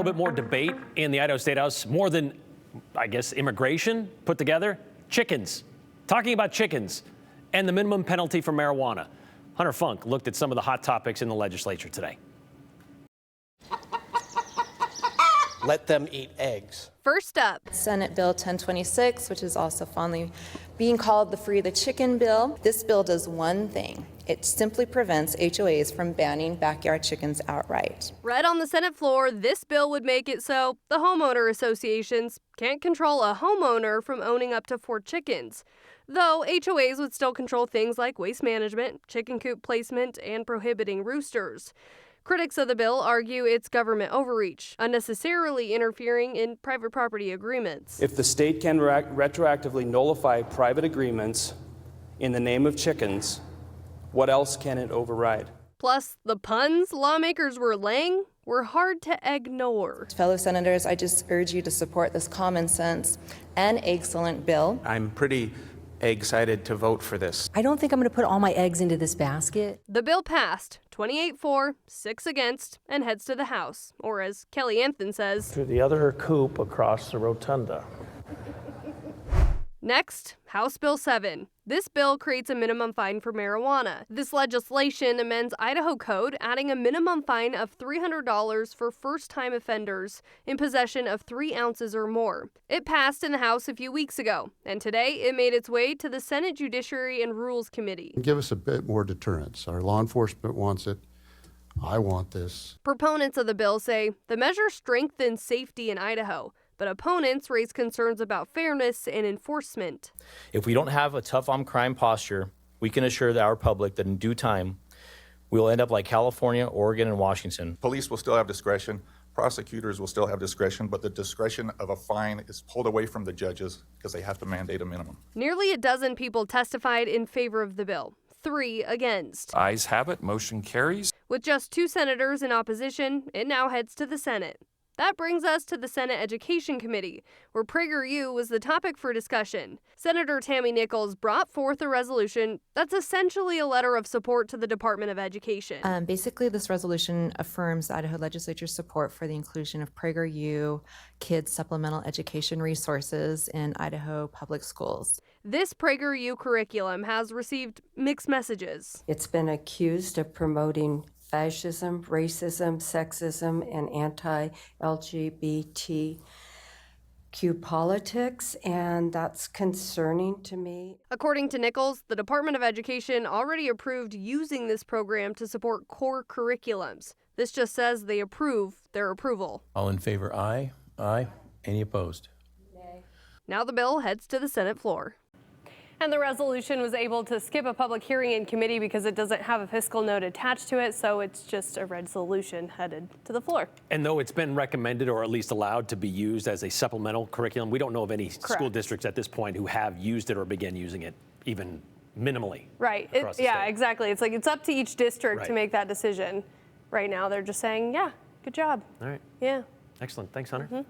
A little bit more debate in the Idaho State House, more than, I guess, immigration put together. Chickens. Talking about chickens and the minimum penalty for marijuana. Hunter Funk looked at some of the hot topics in the legislature today. Let them eat eggs. First up, Senate Bill 1026, which is also fondly being called the Free the Chicken Bill. This bill does one thing. It simply prevents HOAs from banning backyard chickens outright. read on the Senate floor, this bill would make it so the homeowner associations can't control a homeowner from owning up to 4 chickens. Though HOAs would still control things like waste management, chicken coop placement, and prohibiting roosters. Critics of the bill argue it's government overreach, unnecessarily interfering in private property agreements. If the state can retroactively nullify private agreements in the name of chickens, what else can it override? Plus, the puns lawmakers were laying were hard to ignore. Fellow senators, I just urge you to support this common sense and excellent bill. I'm pretty excited to vote for this. I don't think I'm going to put all my eggs into this basket. The bill passed, 28 for, 6 against, and heads to the House, or as Kelly Anthony says, to the other coop across the rotunda. Next, House Bill 7. This bill creates a minimum fine for marijuana. This legislation amends Idaho Code, adding a minimum fine of $300 for first-time offenders in possession of 3 ounces or more. It passed in the House a few weeks ago, and today it made its way to the Senate Judiciary and Rules Committee. Give us a bit more deterrence. Our law enforcement wants it. I want this. Proponents of the bill say the measure strengthens safety in Idaho, but opponents raise concerns about fairness and enforcement. If we don't have a tough on crime posture, we can assure our public that in due time, we will end up like California, Oregon, and Washington. Police will still have discretion, prosecutors will still have discretion, but the discretion of a fine is pulled away from the judges because they have to mandate a minimum. Nearly a dozen people testified in favor of the bill, 3 against. Ayes have it, motion carries. With just 2 senators in opposition, it now heads to the Senate. That brings us to the Senate Education Committee, where PragerU was the topic for discussion. Senator Tammy Nichols brought forth a resolution that's essentially a letter of support to the Department of Education. Basically, this resolution affirms the Idaho legislature's support for the inclusion of PragerU kids supplemental education resources in Idaho public schools. This PragerU curriculum has received mixed messages. It's been accused of promoting fascism, racism, sexism, and anti-LGBTQ politics, and that's concerning to me. According to Nichols, the Department of Education already approved using this program to support core curriculums. This just says they approve their approval. All in favor, aye. Aye. Any opposed? Nay. Now the bill heads to the Senate floor. And the resolution was able to skip a public hearing in committee because it doesn't have a fiscal note attached to it, so it's just a resolution headed to the floor. And though it's been recommended or at least allowed to be used as a supplemental curriculum, we don't know of any school districts at this point who have used it or began using it even minimally. Right. Yeah, exactly. It's like it's up to each district to make that decision. Right now, they're just saying, yeah, good job. All right. Yeah. Excellent. Thanks, Hunter.